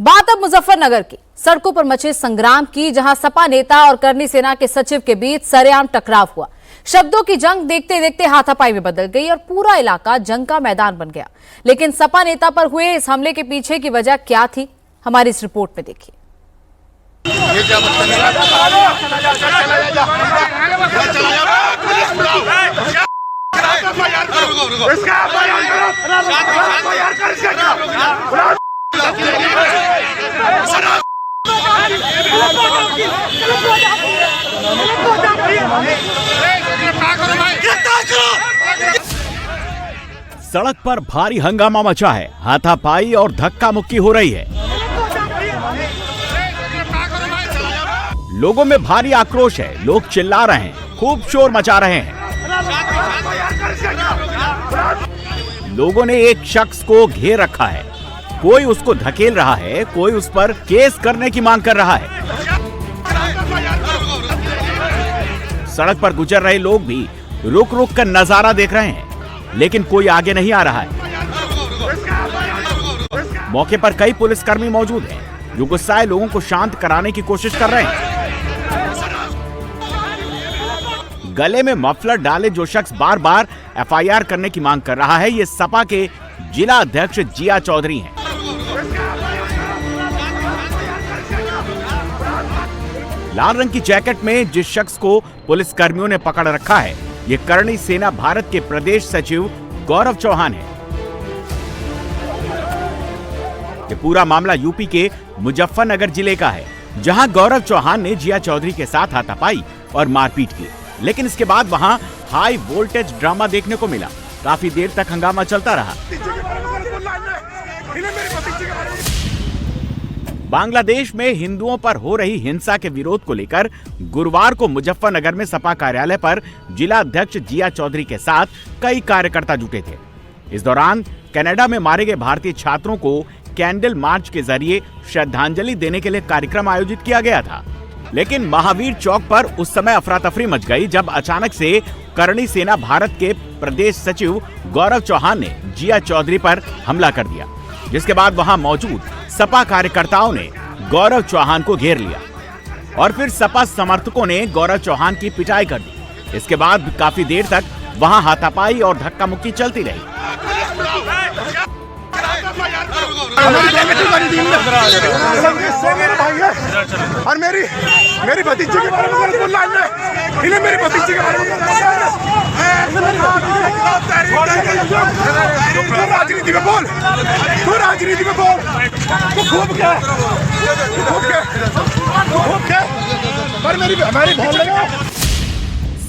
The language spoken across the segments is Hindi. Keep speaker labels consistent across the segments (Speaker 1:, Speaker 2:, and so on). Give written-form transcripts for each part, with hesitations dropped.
Speaker 1: बात अब मुजफ्फरनगर की सड़कों पर मचे संग्राम की, जहां सपा नेता और करनी सेना के सचिव के बीच सरेआम टकराव हुआ। शब्दों की जंग देखते देखते हाथापाई में बदल गई और पूरा इलाका जंग का मैदान बन गया। लेकिन सपा नेता पर हुए इस हमले के पीछे की वजह क्या थी, हमारी इस रिपोर्ट में देखिए।
Speaker 2: सड़क पर भारी हंगामा मचा है, हाथापाई और धक्का मुक्की हो रही है। लोगों में भारी आक्रोश है, लोग चिल्ला रहे हैं, खूब शोर मचा रहे हैं। लोगों ने एक शख्स को घेर रखा है, कोई उसको धकेल रहा है, कोई उस पर केस करने की मांग कर रहा है। सड़क पर गुजर रहे लोग भी रुक रुक कर नजारा देख रहे हैं, लेकिन कोई आगे नहीं आ रहा है। मौके पर कई पुलिसकर्मी मौजूद हैं, जो गुस्साए लोगों को शांत कराने की कोशिश कर रहे हैं। गले में मफलर डाले जो शख्स बार बार एफआईआर करने की मांग कर रहा है, ये सपा के जिला अध्यक्ष जिया चौधरी हैं। लाल रंग की जैकेट में जिस शख्स को पुलिसकर्मियों ने पकड़ रखा है, ये करणी सेना भारत के प्रदेश सचिव गौरव चौहान है। ये पूरा मामला यूपी के मुजफ्फरनगर जिले का है, जहां गौरव चौहान ने जिया चौधरी के साथ हाथापाई और मारपीट की। लेकिन इसके बाद वहां हाई वोल्टेज ड्रामा देखने को मिला। काफी देर तक हंगामा चलता रहा। बांग्लादेश में हिंदुओं पर हो रही हिंसा के विरोध को लेकर गुरुवार को मुजफ्फरनगर में सपा कार्यालय पर जिला अध्यक्ष जिया चौधरी के साथ कई कार्यकर्ता जुटे थे। इस दौरान कनाडा में मारे गए भारतीय छात्रों को कैंडल मार्च के जरिए श्रद्धांजलि देने के लिए कार्यक्रम आयोजित किया गया था। लेकिन महावीर चौक पर उस समय अफरा तफरी मच गई, जब अचानक से करणी सेना भारत के प्रदेश सचिव गौरव चौहान ने जिया चौधरी पर हमला कर दिया, जिसके बाद वहां मौजूद सपा कार्यकर्ताओं ने गौरव चौहान को घेर लिया और फिर सपा समर्थकों ने गौरव चौहान की पिटाई कर दी। इसके बाद काफी देर तक वहां हाथापाई और धक्का मुक्की चलती रही।
Speaker 3: और मेरी भतीजी के बारे में बोल रहा है, इन्हें मेरी भतीजी के बारे में राजनीति में बोल, तू राजनीति में बोल, तू खूब क्या पर मेरी हमारी बोल लगा।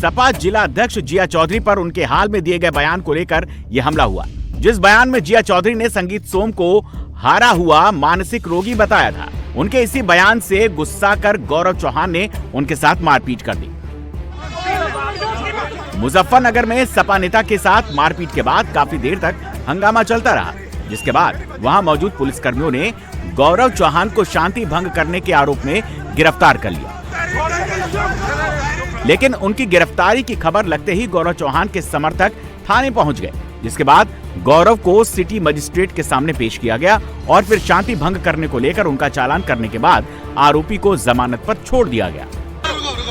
Speaker 2: सपा जिला अध्यक्ष जिया चौधरी पर उनके हाल में दिए गए बयान को लेकर यह हमला हुआ, जिस बयान में जिया चौधरी ने संगीत सोम को हारा हुआ मानसिक रोगी बताया था। उनके इसी बयान से गुस्सा कर गौरव चौहान ने उनके साथ मारपीट कर दी। मुजफ्फरनगर में सपा नेता के साथ मारपीट के बाद काफी देर तक हंगामा चलता रहा, जिसके बाद वहां मौजूद पुलिसकर्मियों ने गौरव चौहान को शांति भंग करने के आरोप में गिरफ्तार कर लिया। लेकिन उनकी गिरफ्तारी की खबर लगते ही गौरव चौहान के समर्थक थाने पहुंच गए, जिसके बाद गौरव को सिटी मजिस्ट्रेट के सामने पेश किया गया और फिर शांति भंग करने को लेकर उनका चालान करने के बाद आरोपी को जमानत पर छोड़ दिया गया।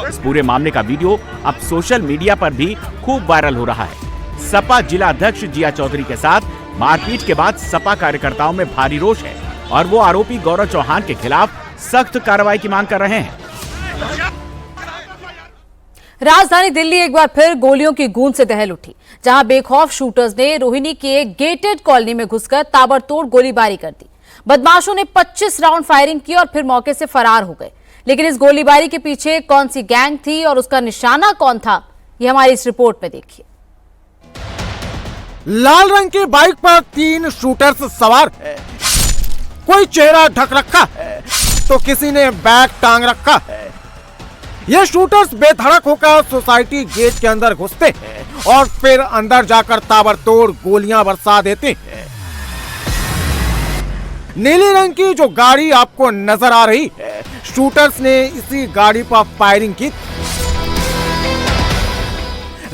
Speaker 2: इस पूरे मामले का वीडियो अब सोशल मीडिया पर भी खूब वायरल हो रहा है। सपा जिला अध्यक्ष जिया चौधरी के साथ मारपीट के बाद सपा कार्यकर्ताओं में भारी रोष है और वो आरोपी गौरव चौहान के खिलाफ सख्त कार्रवाई की मांग कर रहे हैं।
Speaker 1: राजधानी दिल्ली एक बार फिर गोलियों की गूंज से दहल उठी, जहां बेखौफ शूटर्स ने रोहिणी की एक गेटेड कॉलोनी में घुसकर ताबड़तोड़ गोलीबारी कर दी। बदमाशों ने 25 राउंड फायरिंग की और फिर मौके से फरार हो गए। लेकिन इस गोलीबारी के पीछे कौन सी गैंग थी और उसका निशाना कौन था, ये हमारी इस रिपोर्ट में देखिए।
Speaker 4: लाल रंग की बाइक पर 3 शूटर्स सवार है। कोई चेहरा ढक रखा है तो किसी ने बैग टांग रखा है। ये शूटर्स बेधड़क होकर सोसाइटी गेट के अंदर घुसते हैं और फिर अंदर जाकर ताबड़तोड़ गोलियां बरसा देते हैं। नीली रंग की जो गाड़ी आपको नजर आ रही है, शूटर्स ने इसी गाड़ी पर फायरिंग की।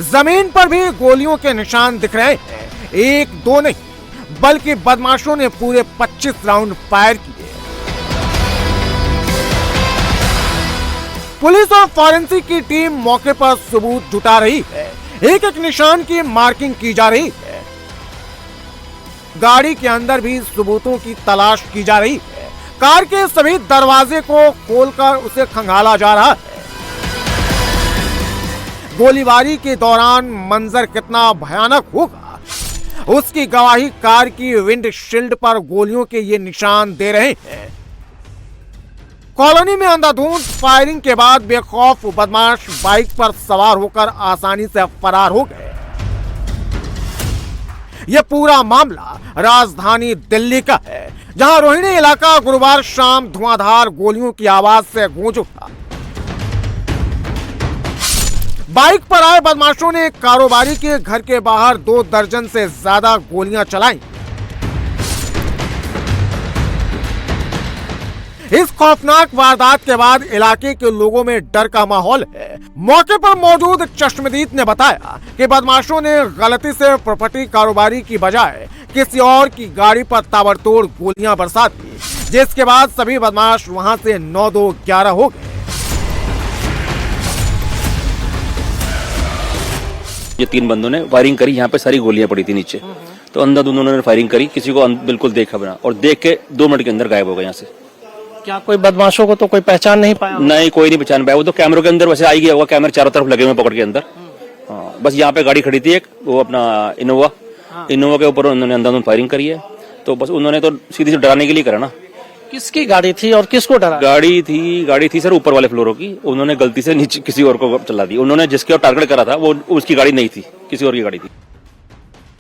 Speaker 4: जमीन पर भी गोलियों के निशान दिख रहे हैं। एक दो नहीं बल्कि बदमाशों ने पूरे 25 राउंड फायर किए। पुलिस और फॉरेंसिक की टीम मौके पर सबूत जुटा रही है। एक एक निशान की मार्किंग की जा रही है। गाड़ी के अंदर भी सबूतों की तलाश की जा रही है। कार के सभी दरवाजे को खोलकर उसे खंगाला जा रहा है। गोलीबारी के दौरान मंजर कितना भयानक होगा, उसकी गवाही कार की विंडशील्ड पर गोलियों के ये निशान दे रहे हैं। कॉलोनी में अंधाधुंध फायरिंग के बाद बेखौफ बदमाश बाइक पर सवार होकर आसानी से फरार हो गए। यह पूरा मामला राजधानी दिल्ली का है, जहां रोहिणी इलाका गुरुवार शाम धुआंधार गोलियों की आवाज से गूंज उठा। बाइक पर आए बदमाशों ने कारोबारी के घर के बाहर 2 दर्जन से ज्यादा गोलियां चलाई। इस खौफनाक वारदात के बाद इलाके के लोगों में डर का माहौल है। मौके पर मौजूद चश्मदीद ने बताया कि बदमाशों ने गलती से प्रॉपर्टी कारोबारी की बजाय किसी और की गाड़ी पर ताबड़तोड़ गोलियां बरसा दी, जिसके बाद सभी बदमाश वहां से 9-2-11 हो गए।
Speaker 5: ये 3 बंदों ने फायरिंग करी, यहाँ पे सारी गोलियां पड़ी थी नीचे, तो अंधाधुंध उन्होंने फायरिंग करी, किसी को बिल्कुल देखा बना और देख के 2 मिनट के अंदर गायब हो गए यहाँ से।
Speaker 6: क्या कोई बदमाशों को तो कोई पहचान नहीं पाया?
Speaker 5: नहीं, कोई नहीं पहचान पाया। वो तो कैमरों के अंदर वैसे आई गया होगा, कैमरे चारों तरफ लगे हुए पकड़ के अंदर। हाँ, बस यहाँ पे गाड़ी खड़ी थी एक, वो अपना इनोवा के ऊपर उन्होंने अंधाधुंध फायरिंग करी है। तो बस उन्होंने तो सीधी से डराने के लिए करा ना।
Speaker 6: किसकी गाड़ी थी और किसको डरा?
Speaker 5: गाड़ी थी सर ऊपर वाले फ्लोरों की, उन्होंने गलती से नीचे किसी और को चला दी। उन्होंने जिसके और टारगेट करा था वो उसकी गाड़ी नहीं थी, किसी और की गाड़ी थी।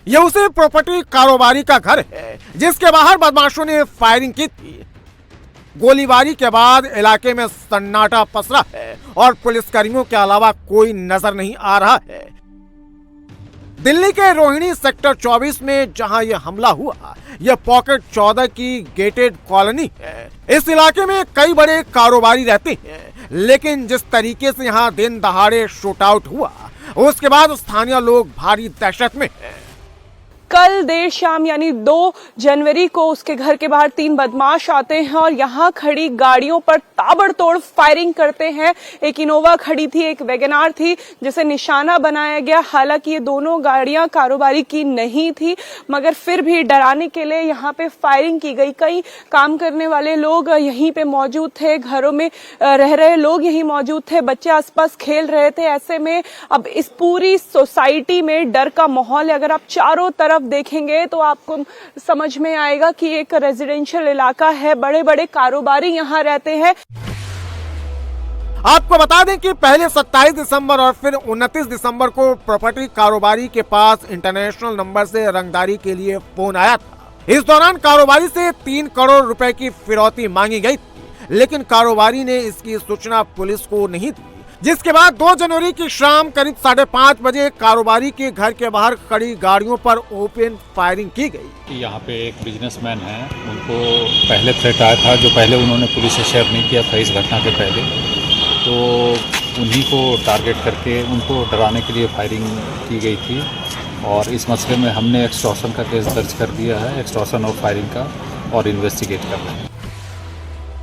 Speaker 4: यह उसे प्रॉपर्टी कारोबारी का घर है जिसके बाहर बदमाशों ने फायरिंग की थी। गोलीबारी के बाद इलाके में सन्नाटा पसरा है और पुलिसकर्मियों के अलावा कोई नजर नहीं आ रहा है। दिल्ली के रोहिणी सेक्टर 24 में जहां यह हमला हुआ, यह पॉकेट 14 की गेटेड कॉलोनी है। इस इलाके में कई बड़े कारोबारी रहते हैं, लेकिन जिस तरीके से यहां दिन दहाड़े शूट आउट हुआ, उसके बाद स्थानीय लोग भारी दहशत में हैं।
Speaker 7: कल देर शाम यानी 2 जनवरी को उसके घर के बाहर 3 बदमाश आते हैं और यहाँ खड़ी गाड़ियों पर ताबड़तोड़ फायरिंग करते हैं। एक इनोवा खड़ी थी, एक वैगनार थी, जिसे निशाना बनाया गया। हालांकि ये दोनों गाड़ियां कारोबारी की नहीं थी, मगर फिर भी डराने के लिए यहाँ पे फायरिंग की गई। कई काम करने वाले लोग यहीं पे मौजूद थे, घरों में रह रहे लोग यहीं मौजूद थे, बच्चे आसपास खेल रहे थे। ऐसे में अब इस पूरी सोसाइटी में डर का माहौल है। अगर आप चारों तरफ देखेंगे तो आपको समझ में आएगा कि एक रेजिडेंशियल इलाका है, बड़े बड़े कारोबारी यहाँ रहते हैं।
Speaker 4: आपको बता दें कि पहले 27 दिसंबर और फिर 29 दिसंबर को प्रॉपर्टी कारोबारी के पास इंटरनेशनल नंबर से रंगदारी के लिए फोन आया था। इस दौरान कारोबारी से 3 करोड़ रुपए की फिरौती मांगी गई थी, लेकिन कारोबारी ने इसकी सूचना पुलिस को नहीं दी, जिसके बाद 2 जनवरी की शाम करीब 5:30 बजे कारोबारी के घर के बाहर खड़ी गाड़ियों पर ओपन फायरिंग की गई।
Speaker 8: यहाँ पे एक बिजनेसमैन है, उनको पहले थ्रेट आया था, जो पहले उन्होंने पुलिस से शेयर नहीं किया था इस घटना के पहले, तो उन्हीं को टारगेट करके उनको डराने के लिए फायरिंग की गई थी। और इस मसले में हमने एक्सटॉर्शन का केस दर्ज कर दिया है, एक्सटॉर्शन और फायरिंग का, और इन्वेस्टिगेट कर रहे हैं।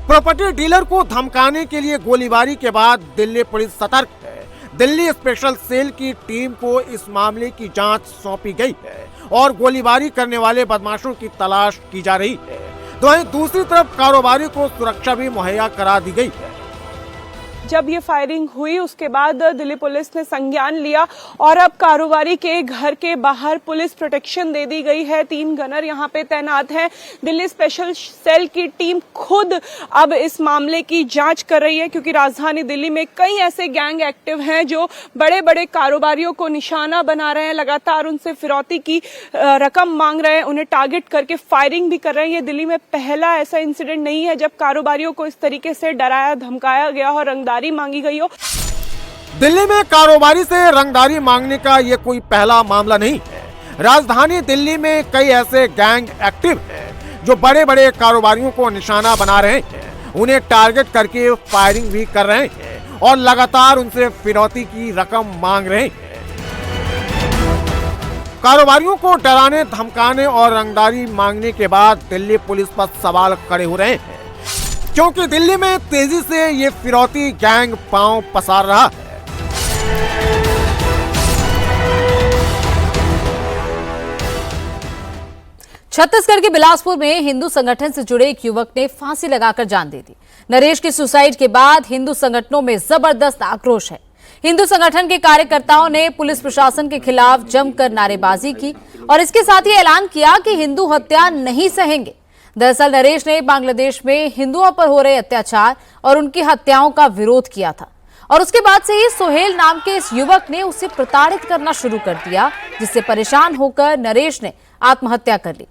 Speaker 4: प्रॉपर्टी डीलर को धमकाने के लिए गोलीबारी के बाद दिल्ली पुलिस सतर्क है। दिल्ली स्पेशल सेल की टीम को इस मामले की जांच सौंपी गई है और गोलीबारी करने वाले बदमाशों की तलाश की जा रही है। तो वहीं दूसरी तरफ कारोबारी को सुरक्षा भी मुहैया करा दी गई है।
Speaker 7: जब ये फायरिंग हुई उसके बाद दिल्ली पुलिस ने संज्ञान लिया और अब कारोबारी के घर के बाहर पुलिस प्रोटेक्शन दे दी गई है। 3 गनर यहाँ पे तैनात हैं। दिल्ली स्पेशल सेल की टीम खुद अब इस मामले की जांच कर रही है, क्योंकि राजधानी दिल्ली में कई ऐसे गैंग एक्टिव हैं जो बड़े बड़े कारोबारियों को निशाना बना रहे हैं, लगातार उनसे फिरौती की रकम मांग रहे हैं, उन्हें टारगेट करके फायरिंग भी कर रहे हैं। ये दिल्ली में पहला ऐसा इंसिडेंट नहीं है जब कारोबारियों को इस तरीके से डराया धमकाया गया और रंगदारी मांगी गई हो।
Speaker 4: दिल्ली में कारोबारी से रंगदारी मांगने का ये कोई पहला मामला नहीं है। राजधानी दिल्ली में कई ऐसे गैंग एक्टिव हैं जो बड़े बड़े कारोबारियों को निशाना बना रहे हैं, उन्हें टारगेट करके फायरिंग भी कर रहे हैं और लगातार उनसे फिरौती की रकम मांग रहे हैं। कारोबारियों को डराने धमकाने और रंगदारी मांगने के बाद दिल्ली पुलिस पर सवाल खड़े हो रहे हैं। क्योंकि दिल्ली में तेजी से ये फिरौती गैंग पांव पसार रहा है।
Speaker 1: छत्तीसगढ़ के बिलासपुर में हिंदू संगठन से जुड़े एक युवक ने फांसी लगाकर जान दे दी। नरेश की सुसाइड के बाद हिंदू संगठनों में जबरदस्त आक्रोश है। हिंदू संगठन के कार्यकर्ताओं ने पुलिस प्रशासन के खिलाफ जमकर नारेबाजी की और इसके साथ ही ऐलान किया कि हिंदू हत्या नहीं सहेंगे। दरअसल नरेश ने बांग्लादेश में हिंदुओं पर हो रहे अत्याचार और उनकी हत्याओं का विरोध किया था और उसके बाद से ही सोहेल नाम के इस युवक ने उसे प्रताड़ित करना शुरू कर दिया, जिससे परेशान होकर नरेश ने आत्महत्या कर ली।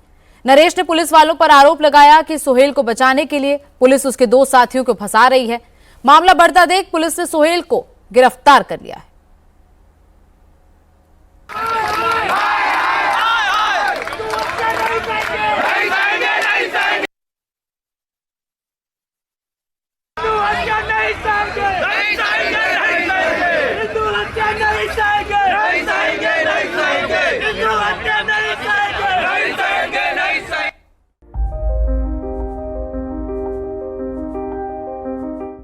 Speaker 1: नरेश ने पुलिस वालों पर आरोप लगाया कि सोहेल को बचाने के लिए पुलिस उसके 2 साथियों को फंसा रही है। मामला बढ़ता देख पुलिस ने सोहेल को गिरफ्तार कर लिया है।